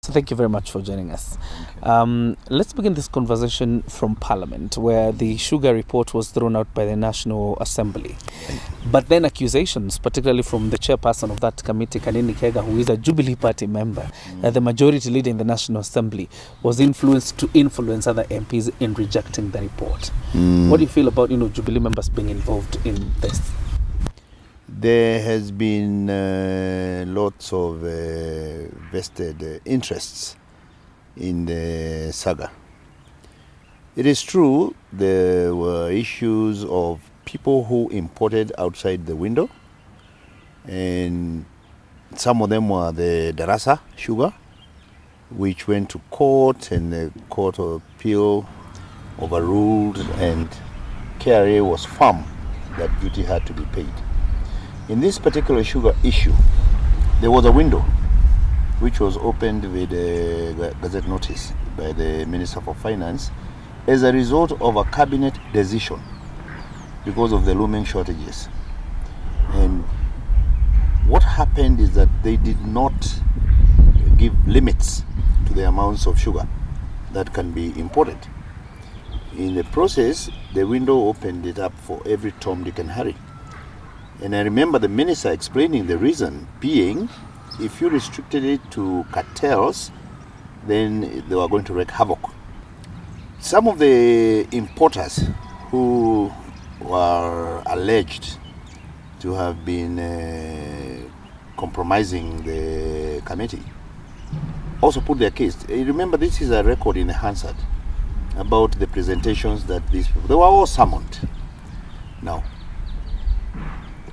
So thank you very much for joining us. Let's begin this conversation from Parliament, where the sugar report was thrown out by the National Assembly. But then accusations, particularly from the chairperson of that committee, Kanini Kega, who is a Jubilee Party member, that the majority leader in the National Assembly was influenced to influence other MPs in rejecting the report. What do you feel about Jubilee members being involved in this? There has been lots of vested interests in the saga. It is true there were issues of people who imported outside the window, and some of them were the Darasa sugar, which went to court, and the Court of Appeal overruled, and Kioria was firm that duty had to be paid. In this particular sugar issue, there was a window which was opened with a gazette notice by the Minister for Finance as a result of a cabinet decision because of the looming shortages. And what happened is that they did not give limits to the amounts of sugar that can be imported. In the process, the window opened it up for every Tom, Dick and Harry. And I remember the minister explaining the reason being, if you restricted it to cartels, then they were going to wreak havoc. Some of the importers who were alleged to have been compromising the committee also put their case. Remember, this is a record in Hansard about the presentations that these people, they were all summoned. Now,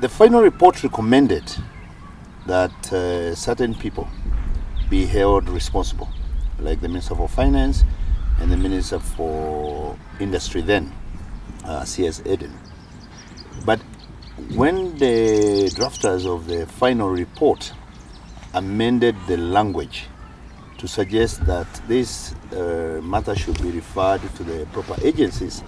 the final report recommended that certain people be held responsible, like the Minister for Finance and the Minister for Industry then, C.S. Eden. But when the drafters of the final report amended the language to suggest that this matter should be referred to the proper agencies,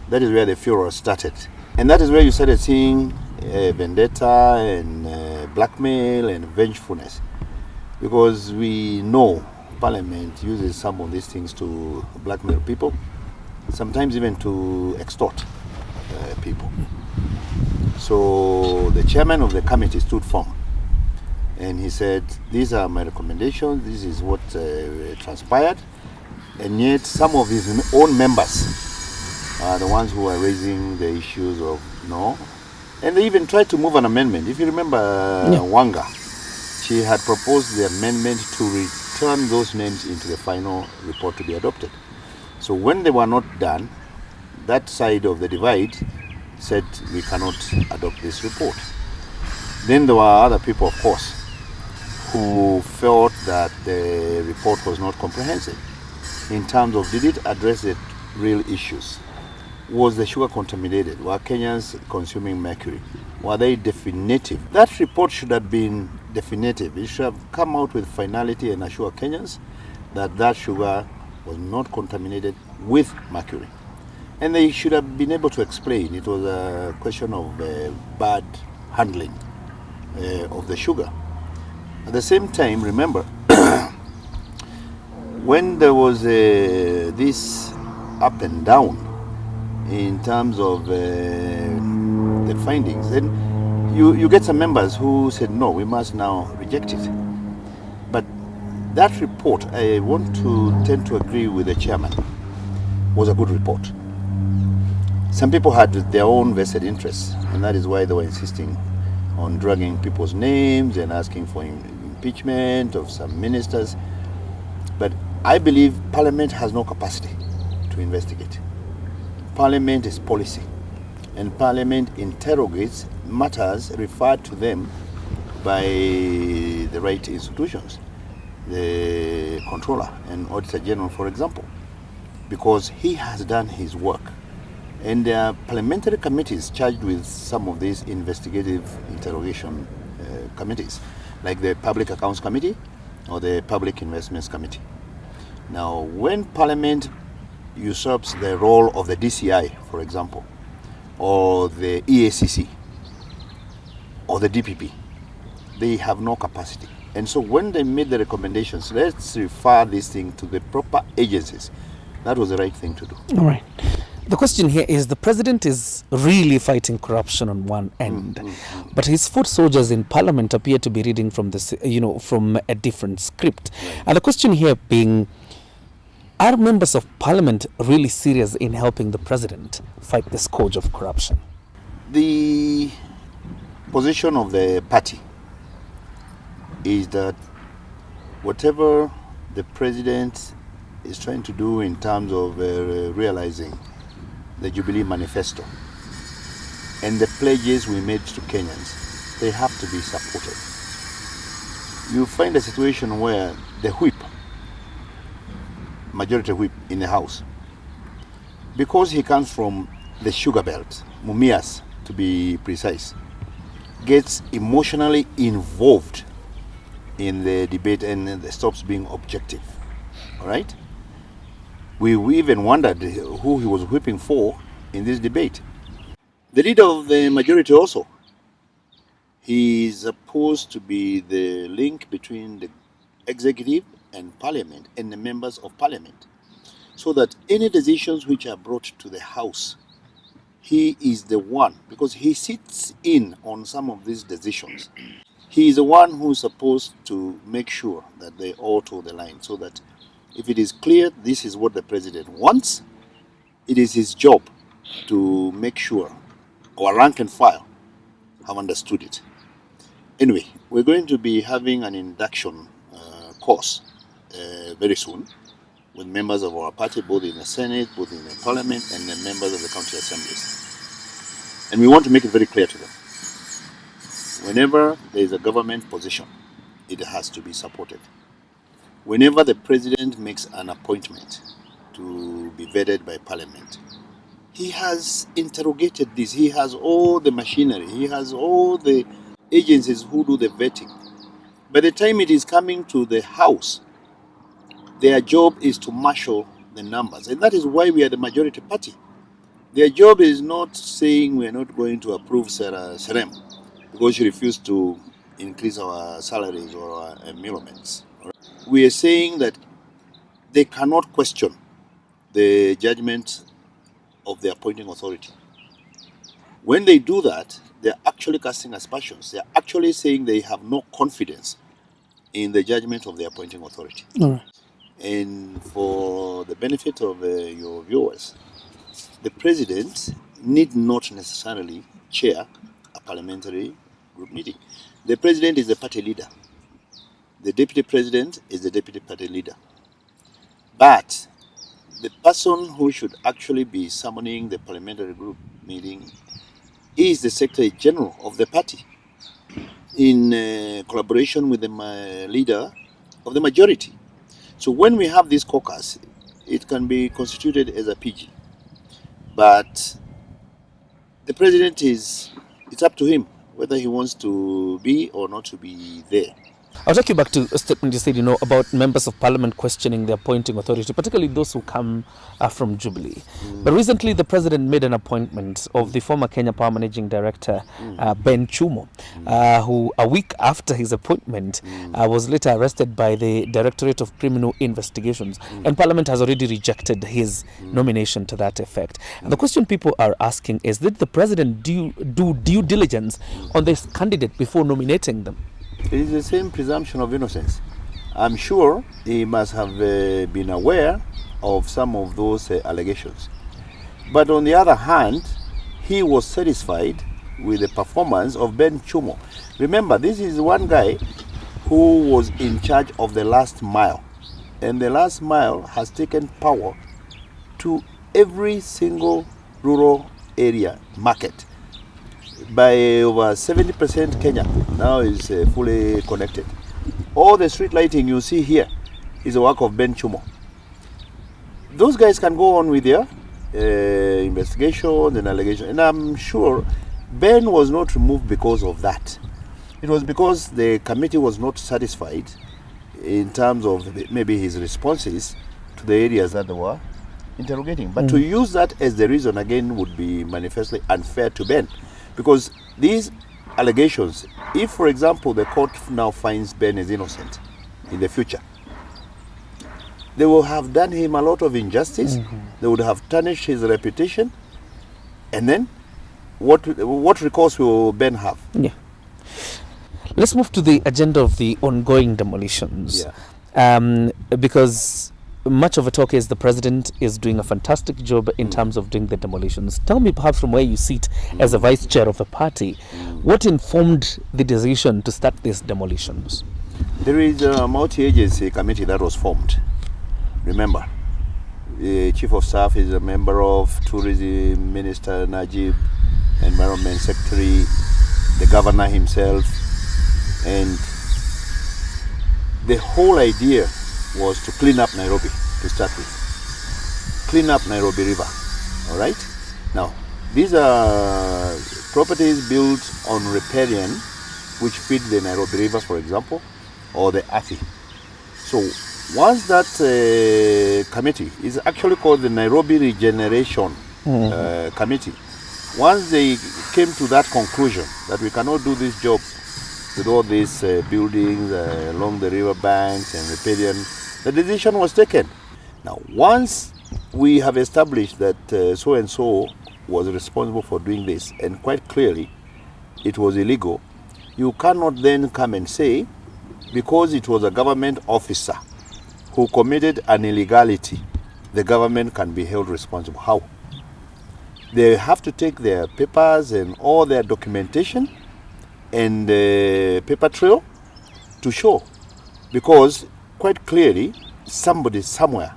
that is where the furor started. And that is where you started seeing vendetta and blackmail and vengefulness, because we know Parliament uses some of these things to blackmail people, sometimes even to extort people. So the chairman of the committee stood firm, and he said, these are my recommendations, this is what transpired, and yet some of his own members are the ones who are raising the issues of no. And they even tried to move an amendment. If you remember Wanga, she had proposed the amendment to return those names into the final report to be adopted. So when they were not done, that side of the divide said we cannot adopt this report. Then there were other people, of course, who felt that the report was not comprehensive in terms of, did it address the real issues? Was the sugar contaminated? Were Kenyans consuming mercury? Were they definitive? That report should have been definitive. It should have come out with finality and assure Kenyans that that sugar was not contaminated with mercury. And they should have been able to explain. It was a question of bad handling of the sugar. At the same time, remember, when there was this up and down in terms of the findings, then you get some members who said, no, we must now reject it. But that report, I want to tend to agree with the chairman, was a good report. Some people had their own vested interests, and that is why they were insisting on dragging people's names and asking for impeachment of some ministers. But I believe Parliament has no capacity to investigate. Parliament is policy, and Parliament interrogates matters referred to them by the right institutions, the Controller and Auditor General, for example, because he has done his work. And there are parliamentary committees charged with some of these investigative interrogation committees, like the Public Accounts Committee or the Public Investments Committee. Now, when Parliament usurps the role of the DCI, for example, or the EACC, or the DPP, they have no capacity. And so when they made the recommendations, let's refer this thing to the proper agencies. That was the right thing to do. All right. The question here is, the president is really fighting corruption on one end, but his foot soldiers in parliament appear to be reading from this, from a different script. Right. And the question here being, are members of parliament really serious in helping the president fight the scourge of corruption? The position of the party is that whatever the president is trying to do in terms of realizing the Jubilee Manifesto and the pledges we made to Kenyans, they have to be supported. You find a situation where the whip, majority whip in the House, because he comes from the sugar belt, Mumias to be precise, gets emotionally involved in the debate and stops being objective. All right? We even wondered who he was whipping for in this debate. The leader of the majority also, he is supposed to be the link between the executive and parliament and the members of parliament, so that any decisions which are brought to the House, he is the one, because he sits in on some of these decisions. He is the one who is supposed to make sure that they all toe the line, so that if it is clear this is what the president wants, it is his job to make sure our rank and file have understood it. Anyway, we're going to be having an induction course very soon with members of our party, both in the Senate, both in the Parliament, and the members of the county assemblies. And we want to make it very clear to them. Whenever there is a government position, it has to be supported. Whenever the president makes an appointment to be vetted by Parliament, he has interrogated this. He has all the machinery. He has all the agencies who do the vetting. By the time it is coming to the House, their job is to marshal the numbers. And that is why we are the majority party. Their job is not saying we are not going to approve Sarah Serem because she refused to increase our salaries or our emoluments. We are saying that they cannot question the judgment of the appointing authority. When they do that, they're actually casting aspersions. They're actually saying they have no confidence in the judgment of the appointing authority. All right. And for the benefit of your viewers, the president need not necessarily chair a parliamentary group meeting. The president is the party leader. The deputy president is the deputy party leader. But the person who should actually be summoning the parliamentary group meeting is the Secretary General of the party, in collaboration with the leader of the majority. So when we have this caucus, it can be constituted as a PG. But the president it's up to him whether he wants to be or not to be there. I'll take you back to a statement you said, about members of parliament questioning the appointing authority, particularly those who come from Jubilee. But recently, the president made an appointment of the former Kenya Power Managing Director, Ben Chumo, who a week after his appointment was later arrested by the Directorate of Criminal Investigations. And Parliament has already rejected his nomination to that effect. And the question people are asking is, did the president do due diligence on this candidate before nominating them? It is the same presumption of innocence. I'm sure he must have been aware of some of those allegations. But on the other hand, he was satisfied with the performance of Ben Chumo. Remember, this is one guy who was in charge of the last mile. And the last mile has taken power to every single rural area market. By over 70%, Kenya now is fully connected. All the street lighting you see here is the work of Ben Chumo. Those guys can go on with their investigations and allegations. And I'm sure Ben was not removed because of that. It was because the committee was not satisfied in terms of maybe his responses to the areas that they were interrogating. But to use that as the reason again would be manifestly unfair to Ben. Because these allegations, if, for example, the court now finds Ben is innocent in the future, they will have done him a lot of injustice. They would have tarnished his reputation. And then, what recourse will Ben have? Yeah. Let's move to the agenda of the ongoing demolitions. Because much of the talk is the president is doing a fantastic job in terms of doing the demolitions. Tell me, perhaps from where you sit as a vice chair of the party, what informed the decision to start these demolitions? There is a multi-agency committee that was formed. Remember, the chief of staff is a member of tourism, Minister Najib, environment secretary, the governor himself, and the whole idea was to clean up Nairobi to start with. Clean up Nairobi River, all right? Now, these are properties built on riparian, which feed the Nairobi River, for example, or the Athi. So, once that committee is actually called the Nairobi Regeneration Committee, once they came to that conclusion that we cannot do this job with all these buildings along the river banks and riparian, the decision was taken. Now, once we have established that so-and-so was responsible for doing this, and quite clearly it was illegal, you cannot then come and say, because it was a government officer who committed an illegality, the government can be held responsible. How? They have to take their papers and all their documentation and paper trail to show, because quite clearly somebody somewhere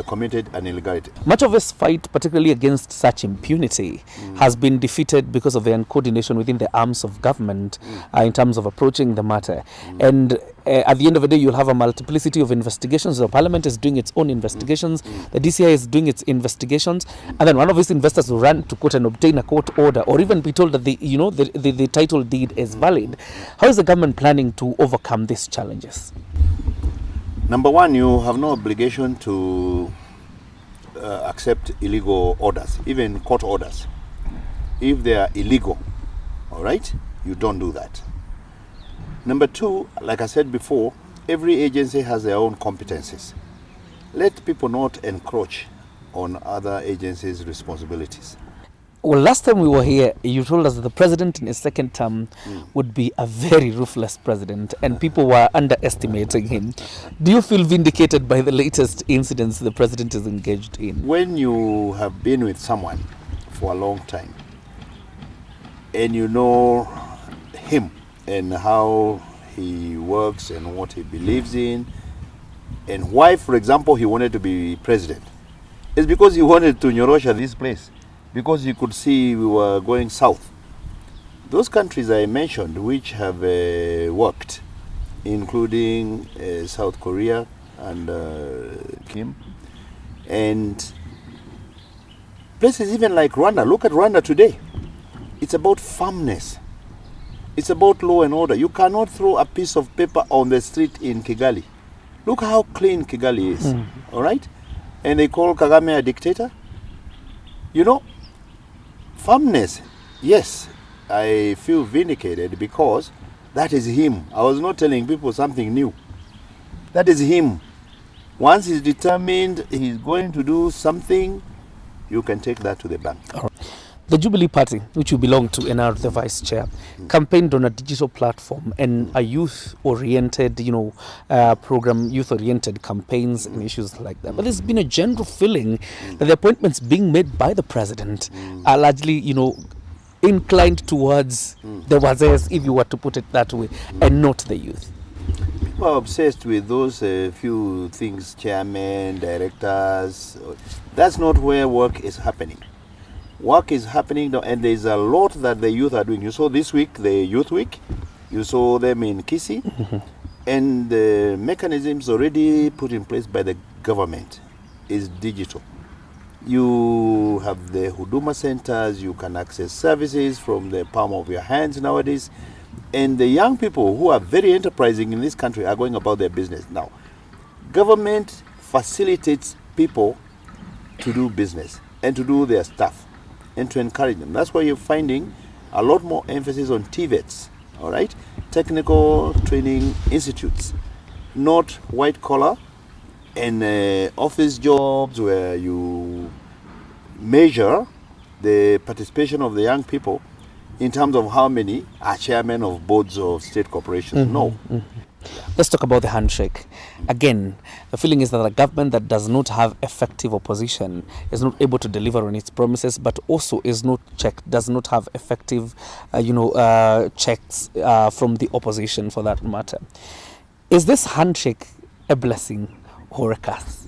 committed an illegality. Much of this fight, particularly against such impunity, has been defeated because of the uncoordination within the arms of government in terms of approaching the matter. And at the end of the day, you'll have a multiplicity of investigations. The Parliament is doing its own investigations. The DCI is doing its investigations. And then one of these investors will run to court and obtain a court order, or even be told that the title deed is valid. How is the government planning to overcome these challenges? Number one, you have no obligation to accept illegal orders, even court orders. If they are illegal, all right, you don't do that. Number two, like I said before, every agency has their own competencies. Let people not encroach on other agencies' responsibilities. Well, last time we were here, you told us that the president in his second term would be a very ruthless president, and people were underestimating him. Do you feel vindicated by the latest incidents the president is engaged in? When you have been with someone for a long time, and you know him and how he works and what he believes in, and why, for example, he wanted to be president, it's because he wanted to nyorosha this place, because he could see we were going south. Those countries I mentioned which have worked, including South Korea and Kim, and places even like Rwanda. Look at Rwanda today. It's about firmness. It's about law and order. You cannot throw a piece of paper on the street in Kigali. Look how clean Kigali is, all right? And they call Kagame a dictator. You know, firmness, yes, I feel vindicated because that is him. I was not telling people something new. That is him. Once he's determined he's going to do something, you can take that to the bank. The Jubilee Party, which you belong to and are the vice chair, campaigned on a digital platform and a youth-oriented, program, youth-oriented campaigns and issues like that. But there's been a general feeling that the appointments being made by the president are largely, inclined towards the wazes, if you were to put it that way, and not the youth. People are obsessed with those few things, chairmen, directors. That's not where work is happening. Work is happening, and there's a lot that the youth are doing. You saw this week, the Youth Week. You saw them in Kisi. And the mechanisms already put in place by the government is digital. You have the Huduma centers. You can access services from the palm of your hands nowadays. And the young people who are very enterprising in this country are going about their business. Now, government facilitates people to do business and to do their stuff and to encourage them. That's why you're finding a lot more emphasis on TVETs, all right, technical training institutes, not white collar and office jobs where you measure the participation of the young people in terms of how many are chairmen of boards of state corporations. No. Let's talk about the handshake. Again, the feeling is that a government that does not have effective opposition is not able to deliver on its promises, but also does not have effective, checks from the opposition, for that matter. Is this handshake a blessing or a curse?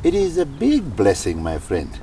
It is a big blessing, my friend.